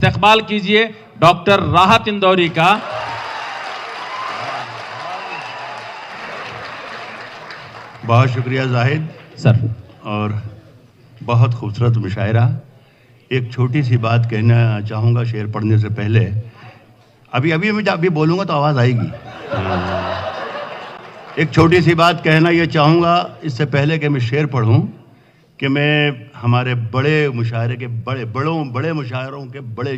इस्तकबाल कीजिए डॉक्टर राहत इंदौरी का। बहुत शुक्रिया जाहिद सर। और बहुत खूबसूरत मुशायरा। एक छोटी सी बात कहना चाहूँगा शेर पढ़ने से पहले। अभी बोलूँगा तो आवाज़ आएगी। एक छोटी सी बात कहना ये चाहूँगा इससे पहले कि मैं शेर पढ़ूँ कि मैं हमारे बड़े मुशायरे के बड़े मुशायरों के बड़े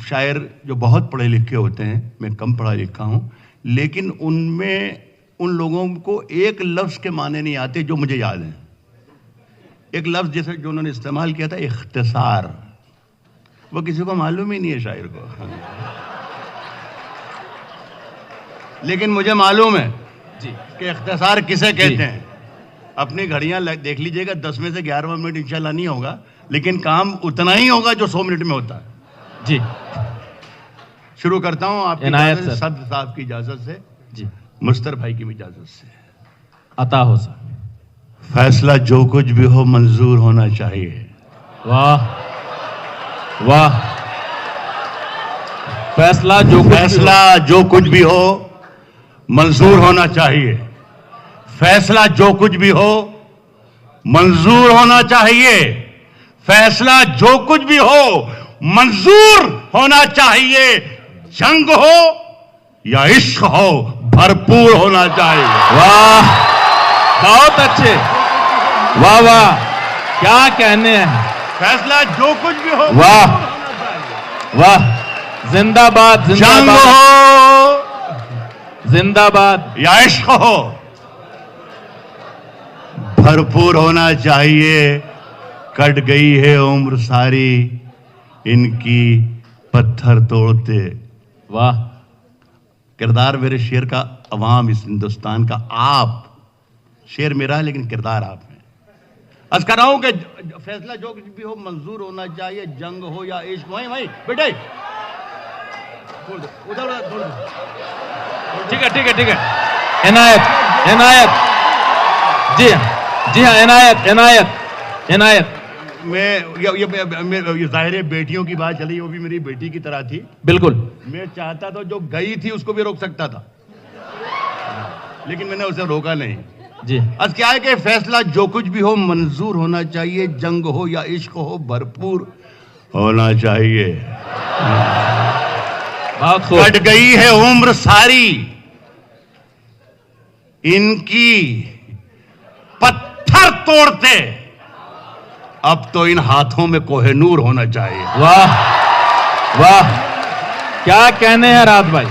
शायर जो बहुत पढ़े लिखे होते हैं, मैं कम पढ़ा लिखा हूँ, लेकिन उनमें उन लोगों को एक लफ्ज़ के माने नहीं आते जो मुझे याद है। एक लफ्ज़ जैसे जो उन्होंने इस्तेमाल किया था, इख्तिसार, वो किसी को मालूम ही नहीं है शायर को, लेकिन मुझे मालूम है जी कि इख्तिसार किसे कहते हैं। अपनी घड़ियां देख लीजिएगा, 10 में से 11वां मिनट इंशाल्लाह नहीं होगा, लेकिन काम उतना ही होगा जो 100 मिनट में होता है। जी शुरू करता हूं आपकी इनायत इजाजत से, सर। सद साहब की इजाजत से, जी मुस्तर भाई की भी इजाजत से। अता हो सर। फैसला जो कुछ भी हो मंजूर होना चाहिए। वाह वाह। फैसला जो कुछ भी हो मंजूर होना चाहिए। फैसला जो कुछ भी हो मंजूर होना चाहिए। फैसला जो कुछ भी हो मंजूर होना चाहिए। जंग हो या इश्क हो भरपूर होना चाहिए। वाह, बहुत अच्छे, वाह वाह, क्या कहने हैं। फैसला जो कुछ भी हो वाह होना चाहिए। वाह, जिंदाबाद जंग जिंदाबाद हो जिंदाबाद। या इश्क हो भरपूर होना चाहिए। कट गई है उम्र सारी इनकी पत्थर तोड़ते। वाह, किरदार मेरे शेर का अवाम इस हिंदुस्तान का, आप शेर मेरा है लेकिन किरदार आप है। अर्ज कर रहा हूं कि फैसला जो कुछ भी हो मंजूर होना चाहिए। जंग हो या इश्क। वहीं बेटे उधर ठीक है ठीक है ठीक है। इनायत इनायत, जी हाँ इनायत इनायत इनायत। ये जाहिर है बेटियों की बात चली, वो भी मेरी बेटी की तरह थी। बिल्कुल। मैं चाहता था जो गई थी उसको भी रोक सकता था, लेकिन मैंने उसे रोका नहीं। जी आज क्या है कि फैसला जो कुछ भी हो मंजूर होना चाहिए। जंग हो या इश्क हो भरपूर होना चाहिए। बहुत खूब। कट गई है उम्र सारी इनकी पत्थर तोड़ते। अब तो इन हाथों में कोहिनूर होना चाहिए। वाह वाह, क्या कहने हैं रात भाई,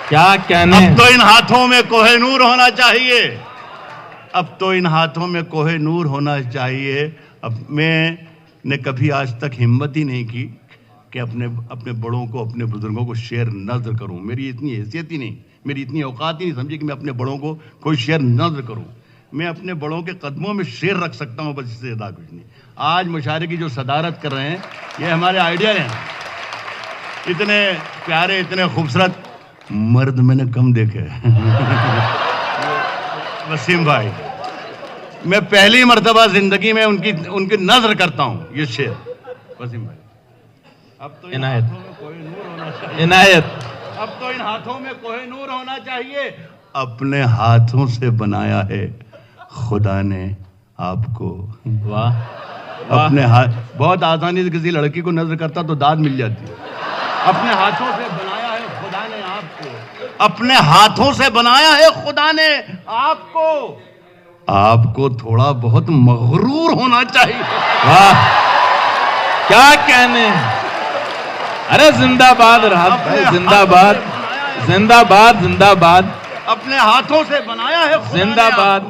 क्या कहने अब हैं। तो इन हाथों में कोहिनूर होना चाहिए। अब तो इन हाथों में कोहिनूर होना चाहिए। अब मैंने कभी आज तक हिम्मत ही नहीं की कि अपने बड़ों को, अपने बुजुर्गों को शेर नज़्र करूं। मेरी इतनी हैसियत ही नहीं, मेरी इतनी औकात ही नहीं समझी कि मैं अपने बड़ों को कोई शेर नज़्र करूं। मैं अपने बड़ों के कदमों में शेर रख सकता हूं, बस इससे ज़्यादा कुछ नहीं। आज मुशायरे की जो सदारत कर रहे हैं ये हमारे आइडिया हैं। इतने प्यारे, इतने खूबसूरत मर्द मैंने कम देखे। वसीम भाई, मैं पहली मर्तबा जिंदगी में उनकी नज़र करता हूं ये शेर। वसीम भाई, अब तो इन इनायत। हाथों में कोहिनूर होना चाहिए। इनायत, अब तो इन हाथों में कोहिनूर होना चाहिए। अपने हाथों से बनाया है खुदा ने आपको। वाह वाह। अपने हाथ, बहुत आसानी से किसी लड़की को नजर करता तो दाद मिल जाती है। अपने हाथों से बनाया है खुदा ने आपको। अपने हाथों से बनाया है खुदा ने आपको। आपको थोड़ा बहुत मगरूर होना चाहिए। वाह, क्या कहने हैं। अरे जिंदाबाद राहत भाई, जिंदाबाद जिंदाबाद जिंदाबाद। अपने हाथों से बनाया है खुदा ने जिंदाबाद।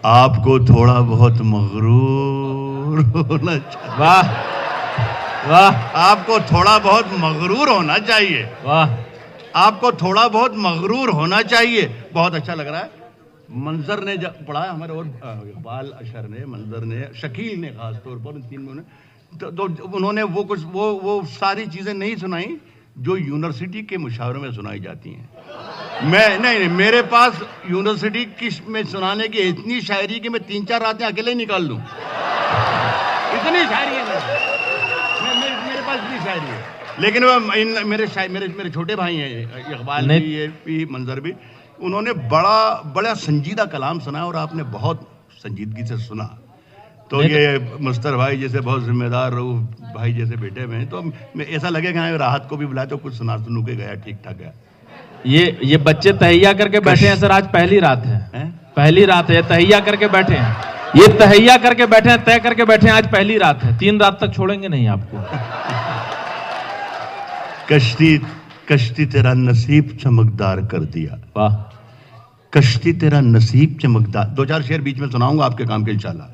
आपको थोड़ा बहुत मगरूर होना चाहिए। वाह वाह आपको थोड़ा बहुत मगरूर होना चाहिए। वाह। आपको थोड़ा बहुत मगरूर होना चाहिए। बहुत अच्छा लग रहा है। मंजर ने पढ़ा है हमारे, और इकबाल अशर ने, मंजर ने, शकील ने खास तौर पर, इन तीन में तो उन्होंने वो सारी चीजें नहीं सुनाई जो यूनिवर्सिटी के मुशावरों में सुनाई जाती हैं। मैं नहीं, मेरे पास यूनिवर्सिटी में सुनाने की इतनी शायरी कि मैं 3-4 रातें अकेले ही निकाल लूं। इतनी शायरी है। शायरी है, लेकिन वो मेरे छोटे भाई हैं इकबाल भी, ये भी, मंजर भी, उन्होंने बड़ा संजीदा कलाम सुना और आपने बहुत संजीदगी से सुना। तो ये मुस्तर भाई जैसे बहुत जिम्मेदार रऊफ भाई जैसे बेटे हुए हैं, तो ऐसा लगे कि राहत को भी बुलाया तो कुछ सुना सुनू के गया, ठीक ठाक गया। ये बच्चे तहैया करके बैठे हैं सर, आज पहली रात है, पहली रात है, तहैया करके बैठे हैं, ये तहैया करके बैठे हैं, तय करके बैठे हैं, आज पहली रात है, 3 रात तक छोड़ेंगे नहीं आपको। कश्ती तेरा नसीब चमकदार कर दिया। वाह, कश्ती तेरा नसीब चमकदार, 2-4 शेर बीच में सुनाऊंगा आपके काम के इंशाल्लाह।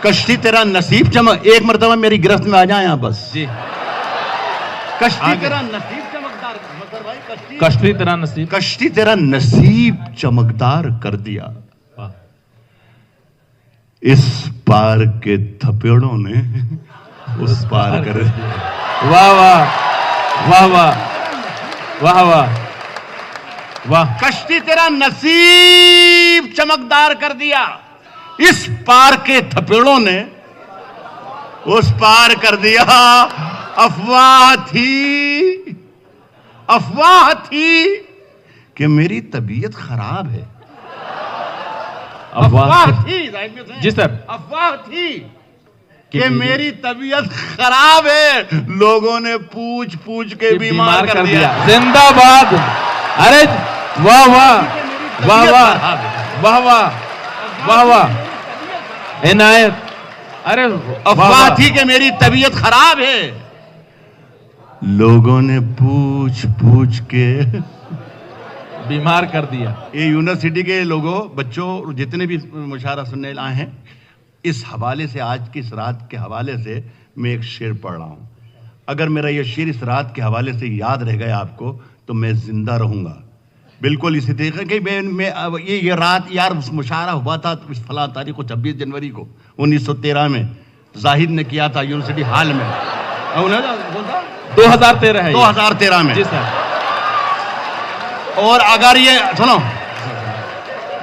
कश्ती तेरा नसीब चमक, एक मर्तबा मेरी गिरफ्त में आ जाए आप बस जी। कश्ती तेरा नसीब चमकदार, भाई कश्ती तेरा नसीब, कश्ती तेरा नसीब चमकदार कर दिया। इस पार के थपेड़ों ने उस पार कर दिया। वाह वाह वाह वाह वाह वाह वाह। कश्ती तेरा नसीब चमकदार कर दिया, इस पार के थपेड़ों ने उस पार कर दिया। अफवाह थी कि मेरी तबीयत खराब है। अफवाह थी जी सर, अफवाह थी कि मेरी तबीयत खराब है, लोगों ने पूछ पूछ के बीमार कर दिया। जिंदाबाद। अरे वाह वाह वाह वाह वाह वाह वाह वाह इनायत। अरे अफवाह थी कि मेरी तबीयत खराब है, लोगों ने पूछ पूछ के बीमार कर दिया। ये यूनिवर्सिटी के लोगों, बच्चों, जितने भी मुशायरा सुनने आए हैं, इस हवाले से, आज की इस रात के हवाले से मैं एक शेर पढ़ रहा हूं। अगर मेरा ये शेर इस रात के हवाले से याद रह गया आपको तो मैं जिंदा रहूंगा। बिल्कुल इसी तरीके कि मैं ये रात यार मुशायरा हुआ था इस फला तारीख को, 26 जनवरी को 1913 में जाहिद ने किया था यूनिवर्सिटी हॉल में। 2013 है, 2013 में जी सर। और अगर ये सुनो,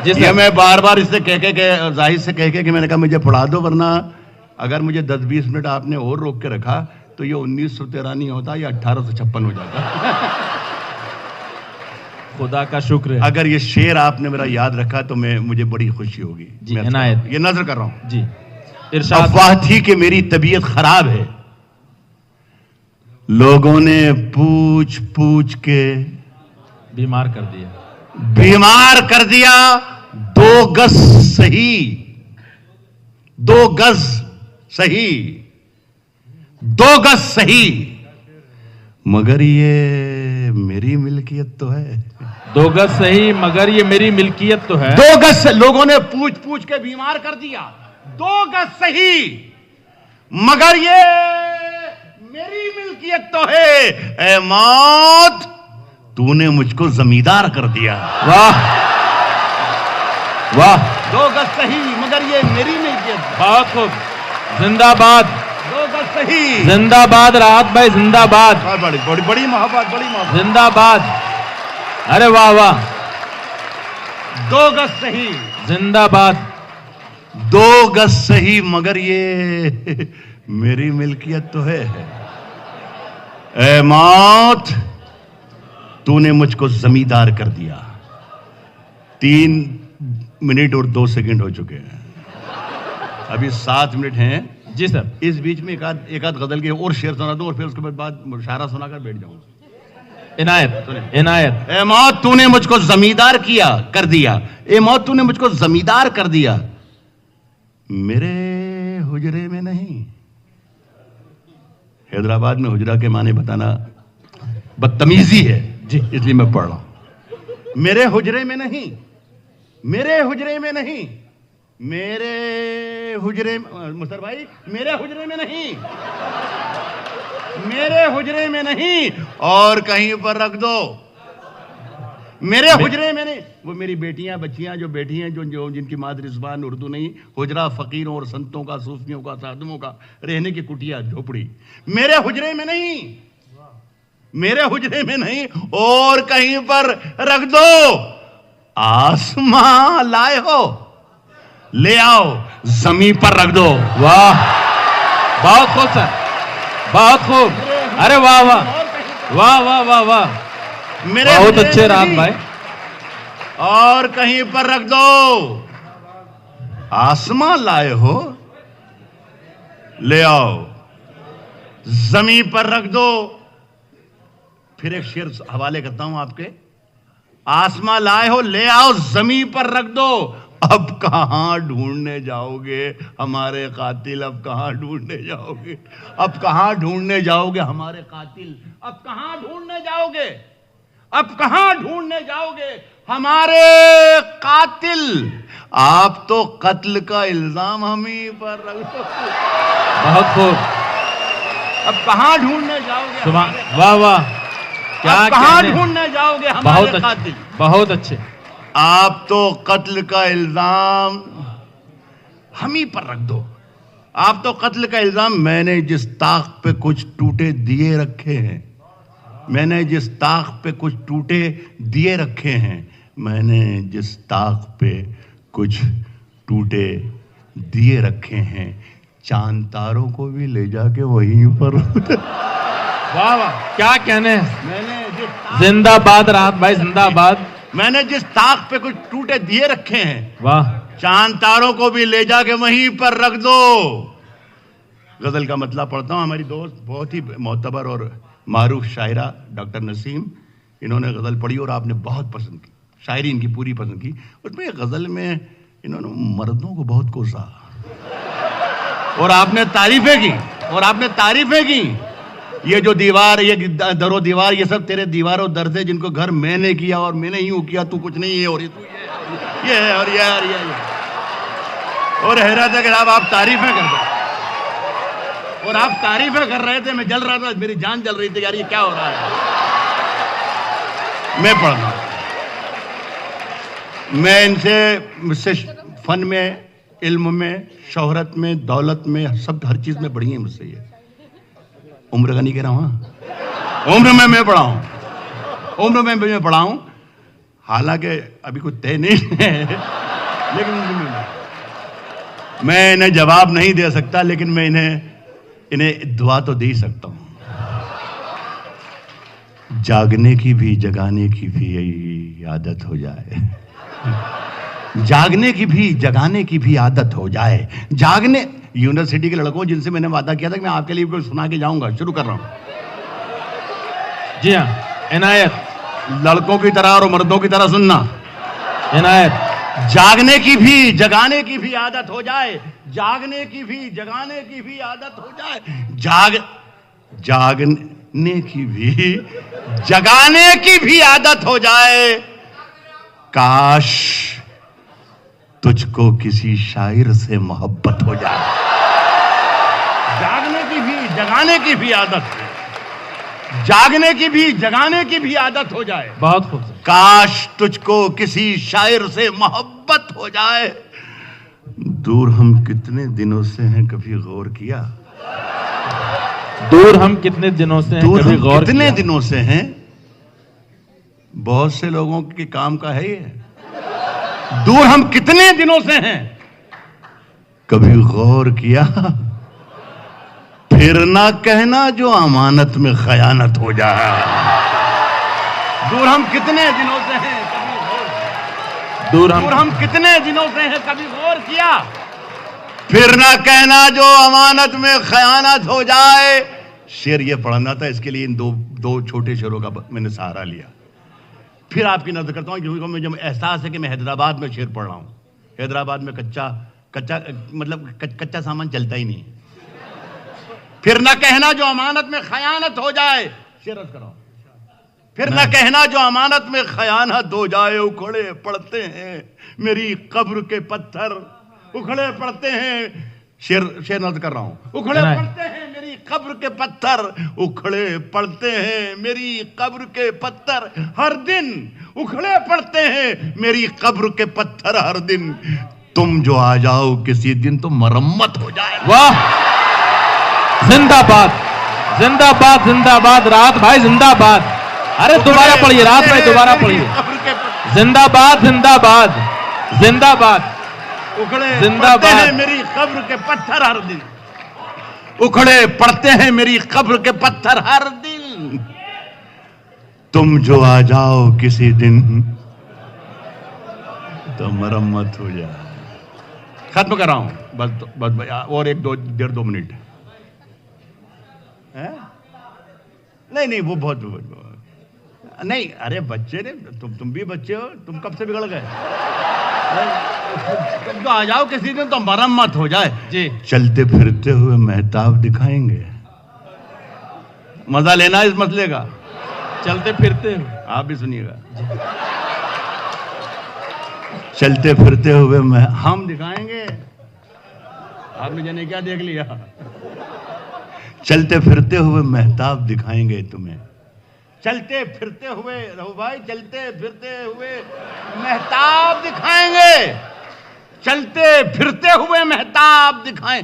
ये मैं बार बार इससे कह के जाहिद से कह के कि मैंने कहा मुझे पढ़ा दो, वरना अगर मुझे 10-20 मिनट आपने और रोक के रखा तो ये 1913 नहीं होता, ये 1856 हो जाता। खुदा का शुक्र है। अगर ये शेर आपने मेरा याद रखा तो मुझे बड़ी खुशी होगी। जी इनायत, ये नजर कर रहा हूं जी। इरशाद। अफवाह थी कि मेरी तबीयत खराब है, लोगों ने पूछ पूछ के बीमार कर दिया। 2 गज सही, 2 गज सही, 2 गज सही, मगर ये मेरी मिल्कियत तो है। 2 गज सही मगर ये मेरी मिल्कियत तो है। 2 गज लोगों ने पूछ पूछ के बीमार कर दिया। 2 गज सही मगर ये मेरी मिल्कियत तो है। ऐ मौत, तूने मुझको जमींदार कर दिया। वाह वाह। 2 गज सही मगर ये मेरी मिल्कियत। बहुत खूब, जिंदाबाद। 2 गज सही, जिंदाबाद राहत भाई, जिंदाबाद। बड़ी बड़ी बड़ी मोहब्बत, बड़ी मोहब्बत, जिंदाबाद। अरे वाह वाह। 2 गज सही, जिंदाबाद। 2 गज सही मगर ये मेरी मिल्कियत तो है। ऐ मौत, तूने मुझको जमींदार कर दिया। 3 मिनट और 2 सेकंड हो चुके हैं, अभी 7 मिनट हैं। जी सर। इस बीच में एक आध गजल के और शेर सुना दूं और फिर उसके बाद मुशायरा सुनाकर बैठ जाऊंगा। इनायत, इनायत। ए मौत, तूने मुझको जमींदार कर दिया। ए मौत, तूने मुझको जमींदार कर दिया, मेरे हुजरे में नहीं। हैदराबाद में हुजरा के माने बताना बदतमीजी है जी, इसलिए मैं पढ़ रहा हूं। मेरे हुजरे में नहीं, मेरे हुजरे में नहीं, मेरे हुजरे, मुस्तर भाई, मेरे हुजरे में नहीं, मेरे हुजरे में नहीं, और कहीं पर रख दो। मेरे हुजरे में नहीं। वो मेरी बेटियां बच्चियां जो बैठी हैं, जो जिनकी मादरी जुबान उर्दू नहीं, हुजरा फकीरों और संतों का, सूफियों का, साधुओं का रहने की कुटिया, झोपड़ी, मेरे हुजरे में नहीं, मेरे हुजरे में नहीं, और कहीं पर रख दो। आसमां लाए हो, ले आओ, जमीन पर रख दो। वाह, बहुत खूब सर, बहुत खूब। अरे वाह वाह वाह वाह वाह वाह, मेरे बहुत मेरे अच्छे राहत नहीं। भाई। और कहीं पर रख दो। आसमां लाए हो, ले आओ, जमीन पर रख दो। फिर एक शेर हवाले करता हूं आपके। आसमां लाए हो, ले आओ, जमीन पर रख दो। अब कहां ढूंढने जाओगे हमारे कातिल? अब कहां ढूंढने जाओगे? अब कहां ढूंढने जाओगे हमारे कातिल? अब कहां ढूंढने जाओगे? अब कहां ढूंढने जाओगे हमारे कातिल? आप तो कत्ल का इल्जाम हम ही पर रख दो। बहुत खूब। अब कहां ढूंढने जाओगे? सुभान, वाह वाह, क्या अब कहां कहने। ढूंढने जाओगे बहुत हमारे अच्छे, कातिल? बहुत अच्छे। आप तो कत्ल का इल्जाम हम ही पर रख दो। आप तो कत्ल का इल्जाम। मैंने जिस ताक पे कुछ टूटे दिए रखे हैं, मैंने जिस ताक पे कुछ टूटे दिए रखे हैं, मैंने जिस ताक पे कुछ टूटे दिए रखे हैं, चांद तारों को भी ले जाके वहीं पर वाह वाह, क्या कहने। मैंने जिंदाबाद राहत भाई, जिंदाबाद। मैंने जिस ताक पे कुछ टूटे दिए रखे हैं, वाह, चांद तारों को भी ले जाके वहीं पर रख दो। गजल का मतलब पढ़ता हूं। हमारी दोस्त बहुत ही मोतबर और मारूफ शायरा डॉक्टर नसीम, इन्होंने गजल पढ़ी और आपने बहुत पसंद की। शायरी इनकी पूरी पसंद की। उसमें एक गजल में इन्होंने मर्दों को बहुत कोसा और आपने तारीफें की, और आपने तारीफें की। ये जो दीवार, ये दरो दीवार, ये सब तेरे दीवारों दर से जिनको घर मैंने किया और मैंने यूं किया, तू कुछ नहीं है और ये तू ये है और ये और ये और हैरत है कि आप तारीफें कर रहे, और आप तारीफें कर रहे थे, मैं जल रहा था, मेरी जान जल रही थी यार, ये क्या हो रहा है। मैं पढ़ रहा हूं। मैं मुझसे फन में, इल्म में, शोहरत में, दौलत में, सब हर चीज में बढ़ी है मुझसे ये। उम्र का नहीं कह रहा हूं, उम्र में मैं बड़ा हूं, उम्र में मैं बड़ा हूं। हालांकि अभी कुछ तय नहीं है, लेकिन मैं इन्हें जवाब नहीं दे सकता, लेकिन मैं इन्हें दुआ तो दे ही सकता हूं। जागने की भी, जगाने की भी यही आदत हो जाए। जागने की भी, जगाने की भी आदत हो जाए। जागने, यूनिवर्सिटी के लड़कों जिनसे मैंने वादा किया था कि मैं आपके लिए कुछ सुना के जाऊंगा, शुरू कर रहा हूं। जी हाँ, इनायत। लड़कों की तरह और मर्दों की तरह सुनना। इनायत। जागने की भी, जगाने की भी आदत हो जाए। जागने की भी, जगाने की भी आदत हो जाए। जागने की भी, जगाने की भी आदत हो जाए। काश तुझको किसी शायर से मोहब्बत हो जाए। जागने की भी, जगाने की भी आदत, जागने की भी, जगाने की भी आदत हो जाए। बहुत खूब। काश तुझको किसी शायर से मोहब्बत हो जाए। दूर हम कितने दिनों से हैं, कभी गौर किया? दूर हम कितने दिनों से हैं, दूर कभी हम गौर कितने किया? दिनों से हैं। बहुत से लोगों के काम का है ये। दूर हम कितने दिनों से हैं, कभी गौर किया? फिर ना कहना जो अमानत में खयानत हो जाए। दूर हम कितने दिनों से हैं, कभी गौर, दूर हम कितने दिनों से हैं, कभी गौर किया? फिर ना कहना जो अमानत में खयानत हो जाए। शेर ये पढ़ना था, इसके लिए इन दो छोटे शेरों का मैंने सहारा लिया। फिर आपकी नजर करता हूं, क्योंकि मुझे एहसास है कि मैं हैदराबाद में शेर पढ़ रहा हूं। हैदराबाद में कच्चा सामान चलता ही नहीं। फिर न कहना जो अमानत में खयानत हो जाए। शेर अर्ज करो। फिर न कहना जो अमानत में खयानत हो जाए। उखड़े पड़ते हैं मेरी कब्र के पत्थर, उखड़े पड़ते हैं। शेर नज़र कर रहा हूं। उखड़े पड़ते हैं मेरी कब्र के पत्थर, उखड़े पड़ते हैं मेरी कब्र के पत्थर हर दिन, उखड़े पड़ते हैं मेरी कब्र के पत्थर हर दिन। तुम जो आ जाओ किसी दिन तो मरम्मत हो जाए। वाह, जिंदाबाद जिंदाबाद जिंदाबाद, राहत भाई जिंदाबाद। अरे दोबारा पढ़िए राहत भाई, दोबारा पढ़िए। जिंदाबाद जिंदाबाद जिंदाबाद, उखड़े जिंदाबाद पड़ते हैं मेरी कब्र के पत्थर हर दिन, उखड़े पड़ते हैं मेरी कब्र के पत्थर हर दिन। तुम जो आ जाओ किसी दिन तो मरम्मत हो जाए। खत्म कर रहा हूं, बस और एक दो 1.5-2 मिनट है। नहीं वो बहुत नहीं, अरे बच्चे ने तुम भी बच्चे हो, तुम कब से बिगड़ गए? तुम तो आ जाओ किसी दिन तो मरम्मत हो जाए जी। चलते फिरते हुए मेहताब दिखाएंगे। मजा लेना इस मसले का। चलते फिरते हुए, आप भी सुनिएगा। चलते फिरते हुए हम दिखाएंगे। आपने जाने क्या देख लिया? चलते फिरते हुए मेहताब दिखाएंगे तुम्हें। चलते फिरते हुए रहो भाई, चलते फिरते हुए मेहताब दिखाएंगे। चलते फिरते हुए मेहताब दिखाएं।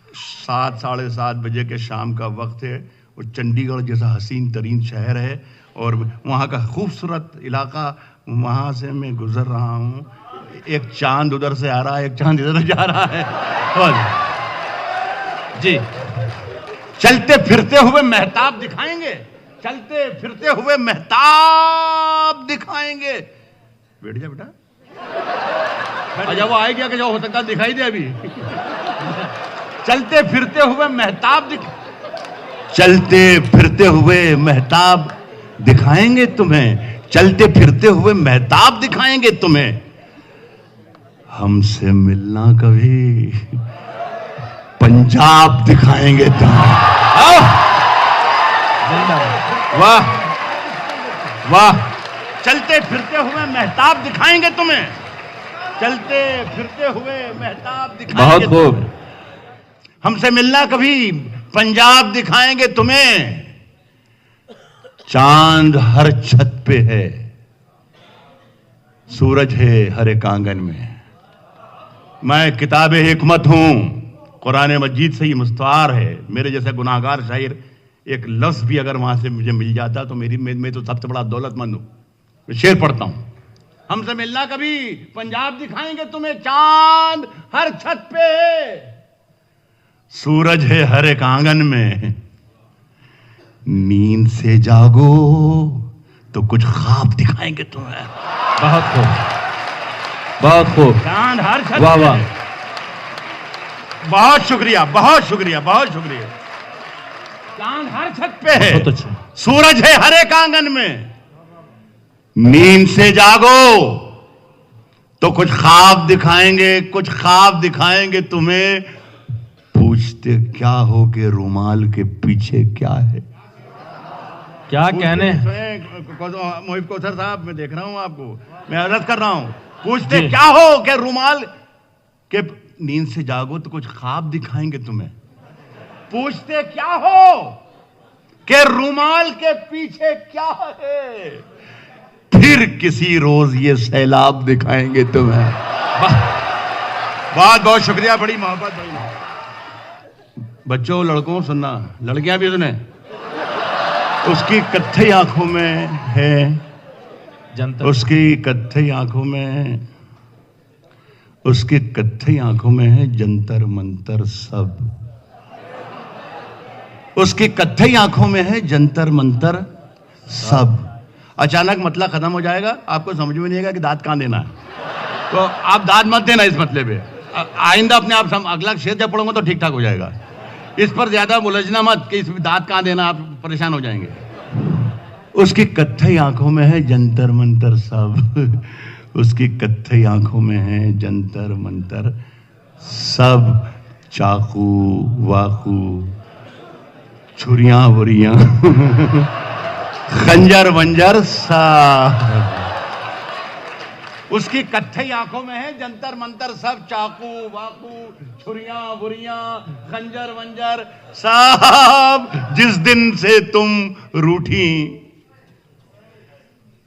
7, 7:30 बजे के शाम का वक्त है और चंडीगढ़ जैसा हसीन तरीन शहर है और वहाँ का खूबसूरत इलाका, वहाँ से मैं गुजर रहा हूँ। एक चांद उधर से आ रहा है, एक चांद इधर जा रहा है और जी। चलते फिरते हुए मेहताब दिखाएंगे। चलते फिरते हुए मेहताब दिखाएंगे। बैठ जा बेटा, अच्छा वो आए क्या कि जो हो सकता दिखाई दे अभी। चलते फिरते हुए मेहताब चलते फिरते हुए मेहताब दिखाएंगे तुम्हें। चलते फिरते हुए मेहताब दिखाएंगे तुम्हें। हमसे मिलना कभी पंजाब दिखाएंगे तुम्हें। वाह वाह। चलते फिरते हुए मेहताब दिखाएंगे तुम्हें। चलते फिरते हुए मेहताब दिखाएंगे। बहुत खूब। हमसे मिलना कभी पंजाब दिखाएंगे तुम्हें। चांद हर छत पे है, सूरज है हर एक आंगन में। मैं किताबे हिकमत हूं, कुरान मजीद से ही मुस्तआर है। मेरे जैसा गुनाहगार शायर एक लफ्ज भी अगर वहां से मुझे मिल जाता तो मैं तो सबसे बड़ा दौलतमंद हूं। मैं शेर पढ़ता हूं। हमसे मिलना कभी पंजाब दिखाएंगे तुम्हें। चांद हर छत पे है, सूरज है हर एक आंगन में। नींद से जागो तो कुछ ख्वाब दिखाएंगे तुम्हें। बहुत खूब, बहुत खूब। चांद हर छत वाह पे वाह। है। बहुत शुक्रिया, बहुत शुक्रिया, बहुत शुक्रिया। चांद हर छत पे है, बहुत अच्छा। सूरज है हर एक आंगन में। नींद से जागो तो कुछ ख्वाब दिखाएंगे, कुछ ख्वाब दिखाएंगे तुम्हें। पूछते क्या हो कि रुमाल के पीछे क्या है। क्या कहने। मोहिब कौसर साहब, मैं देख रहा हूं आपको, मैं अर्ज कर रहा हूं। पूछते जी। क्या हो कि रुमाल के, नींद से जागो तो कुछ ख्वाब दिखाएंगे तुम्हें। पूछते क्या हो कि रुमाल के पीछे क्या है। फिर किसी रोज ये सैलाब दिखाएंगे तुम्हें। बहुत बहुत शुक्रिया, बड़ी मोहब्बत, बड़ी मोहब्बत। बच्चों, लड़कों सुनना, लड़कियां भी सुने। उसकी कत्थई आंखों में है जनता, उसकी कत्थई आंखों में, उसकी कत्थई आंखों में है जंतर मंतर सब। उसकी कत्थई आंखों में है जंतर मंतर सब। अचानक मतला खत्म हो जाएगा, आपको समझ में नहीं आएगा कि दांत कहां देना है। तो आप दांत मत देना इस मतले पे। आइंदा अपने आप अगला शेर जब पढ़ूंगा तो ठीक ठाक हो जाएगा। इस पर ज्यादा उलझना मत कि इस दांत कहां देना, आप परेशान हो जाएंगे। उसकी कत्थई आंखों में है जंतर मंतर सब। उसकी कत्थई आंखों में है जंतर मंतर सब। चाकू वाकू, छुरियां बुरियां, खंजर वंजर सब। उसकी कत्थई आंखों में है जंतर मंतर सब। चाकू वाकू, छुरियां बुरियां, खंजर वंजर सब। जिस दिन से तुम रूठी,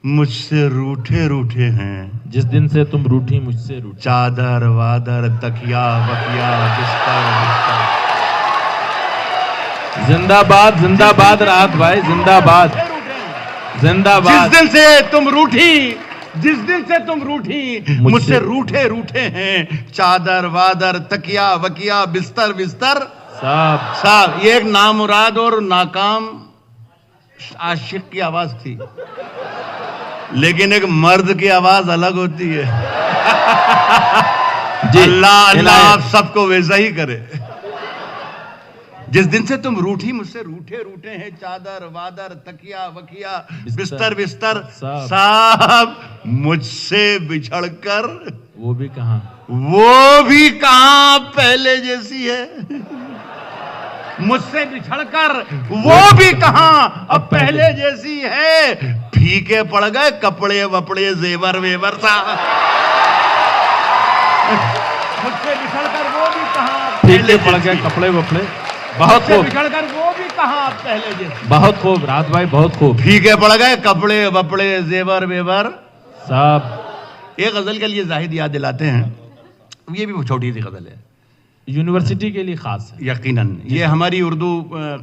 मुझसे रूठे रूठे हैं। जिस दिन से तुम रूठी मुझसे रूठी। चादर वादर तकिया वकिया बिस्तर बिस्तर। जिंदाबाद जिंदाबाद राहत भाई, जिंदाबाद जिंदाबाद। जिस दिन से तुम रूठी, जिस दिन से तुम रूठी, मुझसे रूठे रूठे हैं। चादर वादर तकिया वकिया बिस्तर बिस्तर साहब ये एक नामुराद और नाकाम आशिक की आवाज थी, लेकिन एक मर्द की आवाज अलग होती है। अल्लाह अल्लाह आप सबको वैसा ही करे। जिस दिन से तुम रूठी मुझसे रूठे हैं, चादर वादर तकिया वकिया बिस्तर बिस्तर साहब मुझसे बिछड़कर वो भी कहां पहले जैसी है। मुझसे बिछड़कर वो भी कहां अब पहले जैसी है। फीके पड़ गए कपड़े वपड़े जेवर वेवर साहब। मुझसे बिछड़कर वो भी कहां फीके पड़ गए कपड़े वपड़े। बहुत खूब। बिछड़कर वो भी कहां पहले जैसे। बहुत खूब राहत भाई, बहुत खूब। फीके पड़ गए कपड़े वपड़े जेवर वेवर साहब। एक गजल के लिए जाहिद याद दिलाते हैं, ये भी छोटी सी गजल है, यूनिवर्सिटी के लिए खास है। यकीनन ये हमारी उर्दू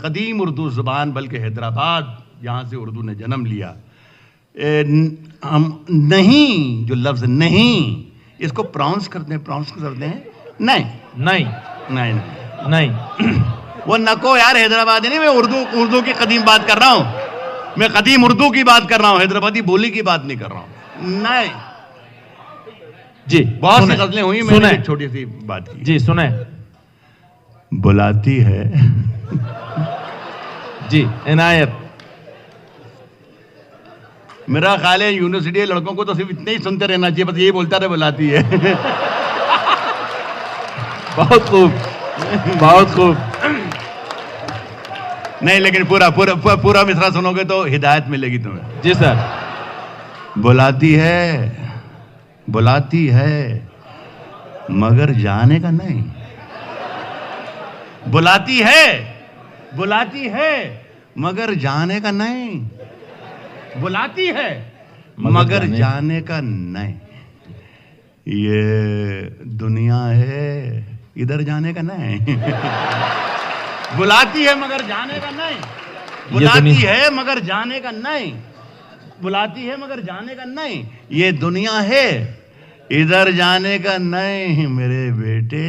कदीम उर्दू जुबान, बल्कि हैदराबाद जहां से उर्दू ने जन्म लिया। हम नहीं, जो लफ्ज नहीं इसको प्रोनाउंस करते हैं नहीं नहीं नहीं नहीं नहीं वो नको यार, हैदराबादी नहीं, मैं उर्दू की कदीम बात कर रहा हूं। मैं कदीम उर्दू की बात कर रहा हूं, हैदराबादी बोली की बात नहीं कर रहा हूं। नहीं जी, बहुत सी गजलें हुई, मैंने एक छोटी सी बात की। जी सुने। बुलाती है जी इनायत। मेरा ख्याल है यूनिवर्सिटी के लड़कों को तो सिर्फ इतने ही सुनते रहना चाहिए, बस यही बोलता रहे बुलाती है। बहुत खूब, बहुत खूब। नहीं लेकिन पूरा मिसरा सुनोगे तो हिदायत मिलेगी तुम्हें। जी सर। बुलाती है मगर जाने का नहीं। बुलाती है मगर जाने का नहीं। बुलाती है मगर जाने का नहीं। ये दुनिया है इधर जाने का नहीं। बुलाती है मगर जाने का नहीं। बुलाती है मगर जाने का नहीं। बुलाती है मगर जाने का नहीं। ये दुनिया है इधर जाने का नहीं। मेरे बेटे,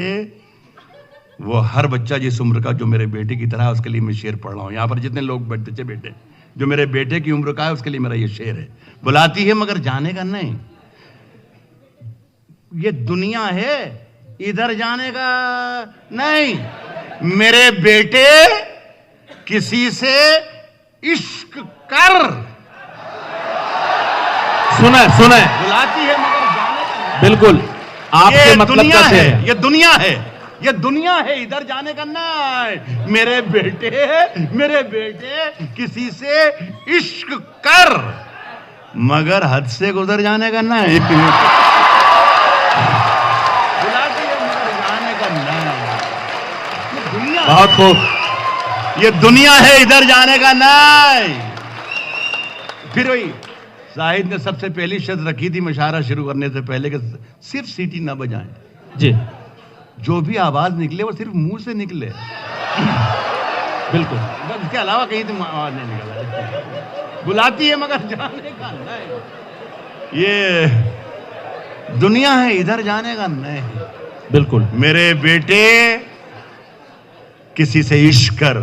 वो हर बच्चा जिस उम्र का जो मेरे बेटे की तरह है, उसके लिए मैं शेर पढ़ रहा हूं। यहां पर जितने लोग बच्चे बेटे जो मेरे बेटे की उम्र का है, उसके लिए मेरा ये शेर है। बुलाती है मगर जाने का नहीं। ये दुनिया है इधर जाने का नहीं। मेरे बेटे, किसी से इश्क कर। सुने बुलाती है मगर जाने का नहीं। बिल्कुल आपके मतलब का शेर है। ये दुनिया है इधर जाने का नहीं। मेरे बेटे किसी से इश्क कर मगर हद से गुजर जाने का नहीं। बुलाती है मगर जाने का नहीं। ये दुनिया, बहुत खूब। ये दुनिया है इधर जाने का नहीं। फिर वही शाहिद ने सबसे पहली शर्त रखी थी मुशायरा शुरू करने से पहले कि सिर्फ सीटी ना बजाएं। जी, जो भी आवाज निकले वो सिर्फ मुंह से निकले। बिल्कुल, बस इसके अलावा कहीं तो आवाज नहीं निकला। बुलाती है मगर जाने का नहीं। ये दुनिया है इधर जाने का नहीं। बिल्कुल। मेरे बेटे, किसी से इश्क कर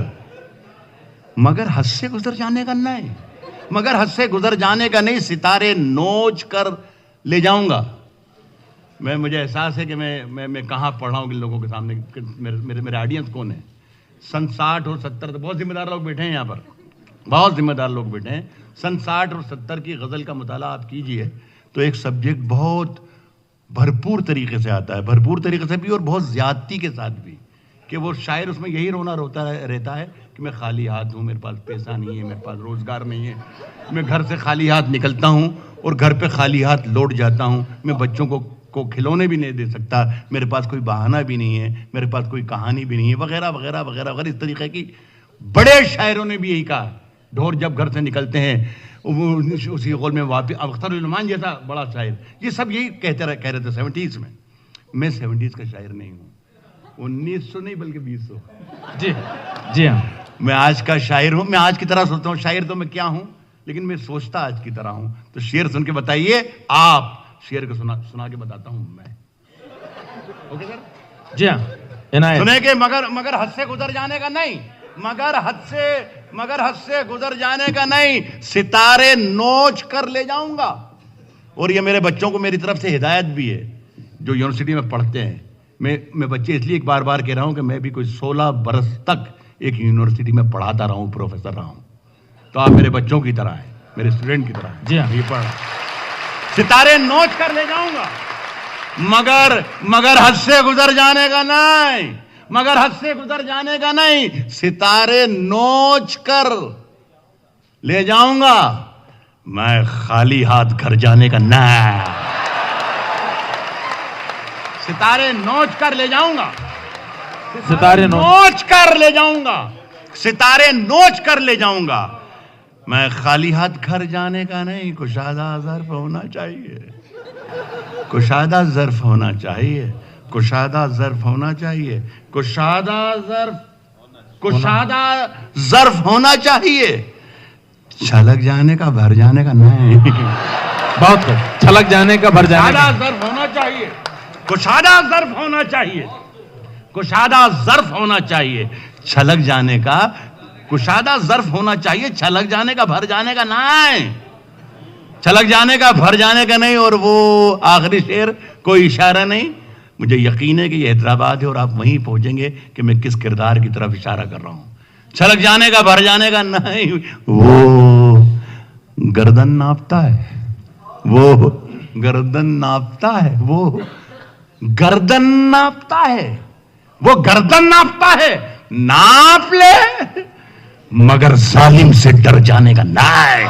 मगर हद से गुजर जाने का नहीं। मगर हद से गुजर जाने का नहीं। सितारे नोच कर ले जाऊंगा। मुझे एहसास है कि मैं कहाँ पढ़ रहा हूँ इन लोगों के सामने। मेरे ऑडियंस कौन है? सन 60 और 70 तो बहुत जिम्मेदार लोग बैठे हैं यहाँ पर, बहुत जिम्मेदार लोग बैठे हैं। सन 60 और 70 की गज़ल का मुताला आप कीजिए तो एक सब्जेक्ट बहुत भरपूर तरीके से आता है, भरपूर तरीके से भी और बहुत ज़्यादती के साथ भी, कि वो शायर उसमें यही रहता है कि मैं खाली हाथ हूँ, मेरे पास पैसा नहीं है, मेरे पास रोज़गार नहीं है, मैं घर से खाली हाथ निकलता हूँ और घर पे खाली हाथ लौट जाता हूँ, मैं बच्चों को खिलौने भी नहीं दे सकता, मेरे पास कोई बहाना भी नहीं है, मेरे पास कोई कहानी भी नहीं है, वगैरह वगैरह वगैरह वगैरह। इस तरीके की बड़े शायरों ने भी यही कहा। ढोर जब घर से निकलते हैं उसी कौल में वापिस। अख्तर जैसा बड़ा शायर, ये सब यही कह रहे थे 70s में। मैं 70s का शायर नहीं हूँ, 1900 नहीं बल्कि 2000। जी हाँ, मैं आज का शायर हूँ। मैं आज की तरह सोचता हूँ, शायर तो मैं क्या हूँ, लेकिन मैं सोचता आज की तरह हूँ। तो शेर सुन के बताइए आप, शेर को सुना के बताता हूँ मैं। Okay sir? जी हाँ, इनायत। सुने कि मगर हद से गुजर जाने का नहीं, मगर हद से गुजर जाने का नहीं, सितारे नोच कर ले जाऊंगा। और ये मेरे बच्चों को मेरी तरफ से हिदायत भी है जो यूनिवर्सिटी में पढ़ते हैं। मैं बच्चे इसलिए एक बार कह रहा हूं कि मैं भी कोई 16 बरस तक एक यूनिवर्सिटी में पढ़ाता रहा हूं, प्रोफेसर रहा हूं। तो आप मेरे बच्चों की तरह हैं, मेरे स्टूडेंट की तरह हैं। जी हाँ। ये पढ़ सितारे नोच कर ले जाऊंगा, मगर हद से गुजर जाने का नहीं, मगर हद से गुजर जाने का नहीं, सितारे नोच कर ले जाऊंगा। मैं खाली हाथ घर जाने का नहीं। सितारे नोच कर ले जाऊंगा, सितारे नोच कर ले जाऊंगा, सितारे नोच कर ले जाऊंगा। मैं खाली हाथ घर जाने का नहीं, कुशादा ज़र्फ होना चाहिए, कुशादा ज़र्फ होना चाहिए, कुशादा ज़र्फ होना चाहिए, कुशादा ज़र्फ होना चाहिए। छलक जाने का भर जाने का नहीं। बहुत खूब। छलक जाने का भर जाने का। ज़र्फ होना चाहिए, कुशादा ज़र्फ होना चाहिए, कुशादा ज़र्फ होना चाहिए। छलक जाने का कुशादा ज़र्फ होना चाहिए, छलक जाने का भर जाने का नहीं, छलक जाने का भर जाने का नहीं। और वो आखिरी शेर कोई इशारा नहीं, मुझे यकीन है कि ये हैदराबाद है और आप वहीं पहुंचेंगे कि मैं किस किरदार की तरफ इशारा कर रहा हूं। छलक जाने का भर जाने का नहीं। वो गर्दन नापता है, वो गर्दन नापता है, वो गर्दन नापता है, वो गर्दन नापता है। नाप ले मगर जालिम से डर जाने का नहीं।